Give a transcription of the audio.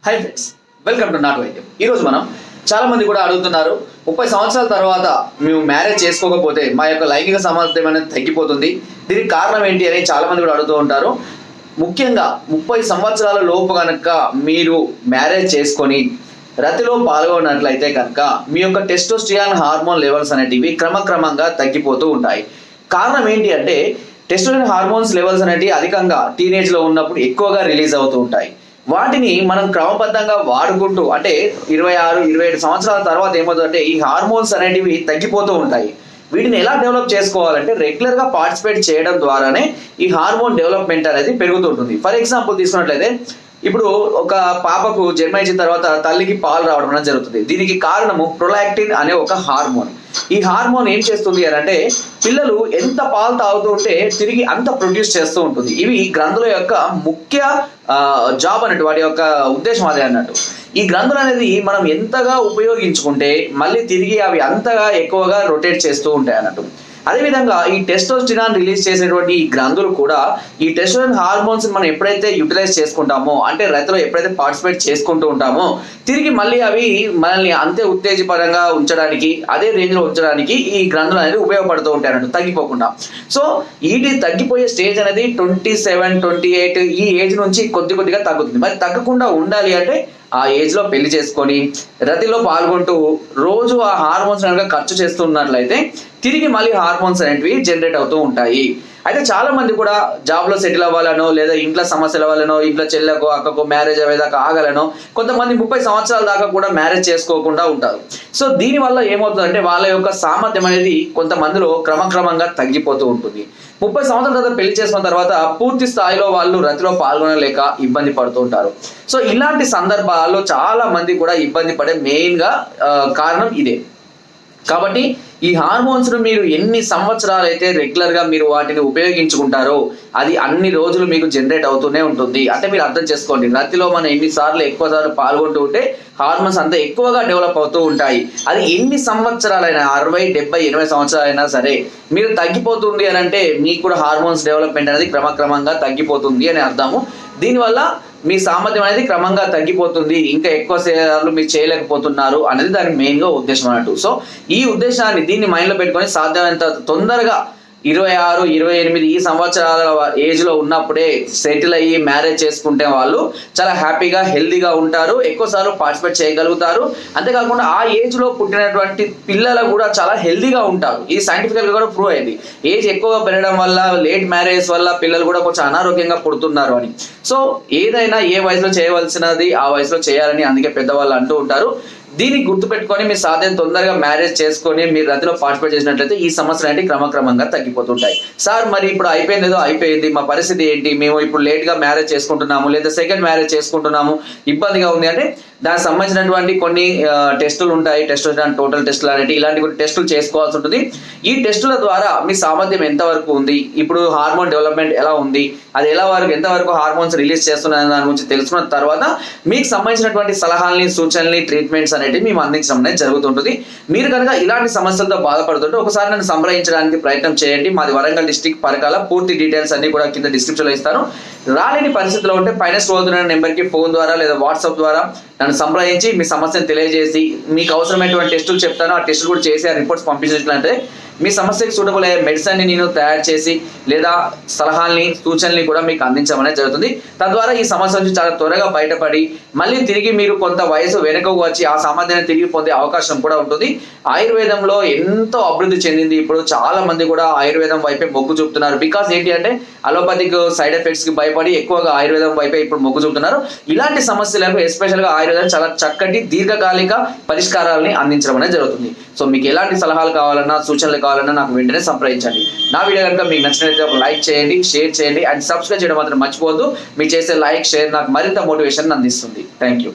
Hi friends, welcome to not వైద్యం. ఈరోజు మనం చాలా మంది కూడా అడుగుతున్నారు, 30 సంవత్సరాల తర్వాత మేము మ్యారేజ్ చేసుకోకపోతే మా యొక్క లైంగిక సామర్థ్యం అనేది తగ్గిపోతుంది, దీనికి కారణం ఏంటి అని చాలా మంది కూడా అడుగుతూ ఉంటారు. ముఖ్యంగా 30 సంవత్సరాల లోపు కనుక మీరు మ్యారేజ్ చేసుకొని రతిలో పాల్గొన్నట్లయితే కనుక మీ యొక్క టెస్టోస్టిరాన్ హార్మోన్ లెవెల్స్ అనేటివి క్రమక్రమంగా తగ్గిపోతూ ఉంటాయి. కారణం ఏంటి అంటే టెస్టోస్టిరాన్ హార్మోన్స్ లెవెల్స్ అనేటివి అధికంగా టీనేజ్లో ఉన్నప్పుడు ఎక్కువగా రిలీజ్ అవుతూ ఉంటాయి. వాటిని మనం క్రమబద్ధంగా వాడుకుంటూ అంటే 26-27 సంవత్సరాల తర్వాత ఏమవుతుందంటే ఈ హార్మోన్స్ అనేటివి తగ్గిపోతూ ఉంటాయి. వీటిని ఎలా డెవలప్ చేసుకోవాలంటే రెగ్యులర్గా పార్టిసిపేట్ చేయడం ద్వారానే ఈ హార్మోన్ డెవలప్మెంట్ అనేది పెరుగుతుంటుంది. ఫర్ ఎగ్జాంపుల్ తీసుకున్నట్లయితే ఇప్పుడు ఒక పాపకు జన్మించిన తర్వాత తల్లికి పాలు రావడం అనేది జరుగుతుంది. దీనికి కారణము ప్రొలాక్టిన్ అనే ఒక హార్మోన్. ఈ హార్మోన్ ఏం చేస్తుంది అని అంటే పిల్లలు ఎంత పాలు తాగుతూ ఉంటే తిరిగి అంత ప్రొడ్యూస్ చేస్తూ ఉంటుంది. ఇవి గ్రంథుల యొక్క ముఖ్య జాబ్ అన్నట్టు, వాటి యొక్క ఉద్దేశం అదే అన్నట్టు. ఈ గ్రంథులు అనేది మనం ఎంతగా ఉపయోగించుకుంటే మళ్ళీ తిరిగి అవి అంతగా ఎక్కువగా రొటేట్ చేస్తూ ఉంటాయి అన్నట్టు. అదేవిధంగా ఈ టెస్టోస్టిరాన్ రిలీజ్ చేసేటువంటి ఈ గ్రంథులు కూడా ఈ టెస్టోస్టిరాన్ హార్మోన్స్ మనం ఎప్పుడైతే యూటిలైజ్ చేసుకుంటామో అంటే రతిలో ఎప్పుడైతే పార్టిసిపేట్ చేసుకుంటూ ఉంటామో తిరిగి మళ్ళీ అవి మనల్ని అంతే ఉత్తేజపరంగా ఉంచడానికి అదే రేంజ్లో ఉంచడానికి ఈ గ్రంథులు అనేది ఉపయోగపడుతూ ఉంటాయి అన్నట్టు తగ్గిపోకుండా. సో వీటి తగ్గిపోయే స్టేజ్ అనేది 27-28 ఈ ఏజ్ నుంచి కొద్దిగా తగ్గుతుంది. మరి తగ్గకుండా ఉండాలి అంటే ఆ ఏజ్ లో పెళ్లి చేసుకొని రతిలో పాల్గొంటూ రోజు ఆ హార్మోన్స్ కనుక ఖర్చు చేస్తున్నట్లయితే తిరిగి మళ్ళీ హార్మోన్స్ అనేటివి జనరేట్ అవుతూ ఉంటాయి. అయితే చాలా మంది కూడా జాబ్ లో సెటిల్ అవ్వాలనో లేదా ఇంట్లో సమస్యల వల్లనో ఇంట్లో చెల్లెకో అక్కకో మ్యారేజ్ అయ్యేదాకా ఆగలనో కొంతమంది 30 సంవత్సరాల దాకా కూడా మ్యారేజ్ చేసుకోకుండా ఉంటారు. సో దీనివల్ల ఏమవుతుందంటే వాళ్ళ యొక్క సామర్థ్యం అనేది కొంతమందిలో క్రమక్రమంగా తగ్గిపోతూ ఉంటుంది. 30 సంవత్సరాల తర్వాత పెళ్లి చేసుకున్న తర్వాత పూర్తి స్థాయిలో వాళ్ళు రతిలో పాల్గొనలేక ఇబ్బంది పడుతూ ఉంటారు. సో ఇలాంటి సందర్భాల్లో చాలా మంది కూడా ఇబ్బంది పడే మెయిన్గా కారణం ఇదే. కాబట్టి ఈ హార్మోన్స్ ను మీరు ఎన్ని సంవత్సరాలు అయితే రెగ్యులర్ గా మీరు వాటిని ఉపయోగించుకుంటారో అది అన్ని రోజులు మీకు జనరేట్ అవుతూనే ఉంటుంది. అంటే మీరు అర్థం చేసుకోండి, రతిలో మనం ఎన్నిసార్లు ఎక్కువ సార్లు పాల్గొంటూ ఉంటే హార్మోన్స్ అంతా ఎక్కువగా డెవలప్ అవుతూ ఉంటాయి. అది ఎన్ని సంవత్సరాలైనా 60, 70, 80 సంవత్సరాలైనా సరే మీరు తగ్గిపోతుంది అని అంటే మీకు కూడా హార్మోన్స్ డెవలప్మెంట్ అనేది క్రమక్రమంగా తగ్గిపోతుంది అని అర్థము. దీనివల్ల మీ సామర్థ్యం అనేది క్రమంగా తగ్గిపోతుంది, ఇంకా ఎక్కువ సార్లు మీరు చేయలేకపోతున్నారు అనేది దాని మెయిన్గా ఉద్దేశం అన్నట్టు. సో ఈ ఉద్దేశాన్ని దీన్ని మైండ్లో పెట్టుకొని సాధ్యమైనంత తొందరగా 26, 28 ఈ సంవత్సరాల ఏజ్ లో ఉన్నప్పుడే సెటిల్ అయ్యి మ్యారేజ్ చేసుకుంటే వాళ్ళు చాలా హ్యాపీగా హెల్దీగా ఉంటారు, ఎక్కువసార్లు పార్టిసిపేట్ చేయగలుగుతారు. అంతేకాకుండా ఆ ఏజ్ లో పుట్టినటువంటి పిల్లలు కూడా చాలా హెల్దీగా ఉంటారు. ఇది సైంటిఫికల్ గా కూడా ప్రూవ్ అయింది. ఏజ్ ఎక్కువగా పెరగడం వల్ల లేట్ మ్యారేజ్ వల్ల పిల్లలు కూడా కొంచెం అనారోగ్యంగా పుడుతున్నారు అని. సో ఏదైనా ఏ వయసులో చేయవలసినది ఆ వయసులో చేయాలని అందుకే పెద్దవాళ్ళు అంటూ ఉంటారు. దీన్ని గుర్తుపెట్టుకొని మీరు సాధ్యం తొందరగా మ్యారేజ్ చేసుకొని మీరు రతిలో పార్టిసిపేట్ చేసినట్లయితే ఈ సమస్యలు అంటే క్రమక్రమంగా తగ్గిపోతుంటాయి. సార్ మరి ఇప్పుడు అయిపోయింది, మా పరిస్థితి ఏంటి, మేము ఇప్పుడు లేట్ గా మ్యారేజ్ చేసుకుంటున్నాము లేదా సెకండ్ మ్యారేజ్ చేసుకుంటున్నాము, ఇబ్బందిగా ఉంది అంటే దానికి సంబంధించినటువంటి కొన్ని టెస్టులు ఉంటాయి. టెస్టోస్టెరాన్ టోటల్ టెస్టులు అనేవి ఇలాంటి కొన్ని టెస్టులు చేసుకోవాల్సి ఉంటుంది. ఈ టెస్టుల ద్వారా మీ సామర్థ్యం ఎంతవరకు ఉంది, ఇప్పుడు హార్మోన్ డెవలప్మెంట్ ఎలా ఉంది, అది ఎంతవరకు హార్మోన్స్ రిలీజ్ చేస్తున్నాయని దాని గురించి తెలుసుకున్న తర్వాత మీకు సంబంధించినటువంటి సలహాలని సూచనల్ని ట్రీట్మెంట్స్ అనేవి మేము అందించడం అనేది జరుగుతుంటుంది. మీరు కనుక ఇలాంటి సమస్యలతో బాధపడుతుంటే ఒకసారి నన్ను సంప్రదించడానికి ప్రయత్నం చేయండి. మాది వరంగల్ డిస్ట్రిక్ట్ పరకాల. పూర్తి డీటెయిల్స్ అన్ని కూడా కింద డిస్క్రిప్షన్లో ఇస్తాను. రాలేని పరిస్థితిలో ఉంటే పైన స్క్రోల్ అవుతున్న నెంబర్కి ఫోన్ ద్వారా లేదా వాట్సాప్ ద్వారా నన్ను సంప్రదించి మీ సమస్యను తెలియజేసి మీకు అవసరమైనటువంటి టెస్టులు చెప్తాను. ఆ టెస్టులు కూడా చేసి ఆ రిపోర్ట్స్ పంపించినట్లయితే మీ సమస్యకి సూటబుల్ అయ్యే మెడిసిన్ని నేను తయారు చేసి లేదా సలహాల్ని సూచనల్ని కూడా మీకు అందించడం జరుగుతుంది. తద్వారా ఈ సమస్య నుంచి చాలా త్వరగా బయటపడి మళ్ళీ తిరిగి మీరు కొంత వయసు వెనుకకు వచ్చి ఆ సామర్థ్యాన్ని తిరిగి పొందే అవకాశం కూడా ఉంటుంది. ఆయుర్వేదంలో ఎంతో అభివృద్ధి చెందింది. ఇప్పుడు చాలా మంది కూడా ఆయుర్వేదం వైపే మొగ్గు చూపుతున్నారు. బికాస్ ఏంటి అంటే అలోపతిక్ సైడ్ ఎఫెక్ట్స్ కి భయపడి ఎక్కువగా ఆయుర్వేదం వైపే ఇప్పుడు మొగ్గు చూపుతున్నారు. ఇలాంటి సమస్యలకు ఎస్పెషల్గా ఆయుర్వేదం చాలా చక్కటి దీర్ఘకాలిక పరిష్కారాలని అందించడం అనేది జరుగుతుంది. సో మీకు ఎలాంటి సలహాలు కావాలన్నా సూచనలు కావాలన్నా నాకు వెంటనే సంప్రదించండి. నా వీడియో కనుక మీకు నచ్చినట్లయితే ఒక లైక్ చేయండి, షేర్ చేయండి అండ్ సబ్స్క్రైబ్ చేయడం మాత్రం మర్చిపోవద్దు. మీరు చేసే లైక్ షేర్ నాకు మరింత మోటివేషన్ అందిస్తుంది. Thank you.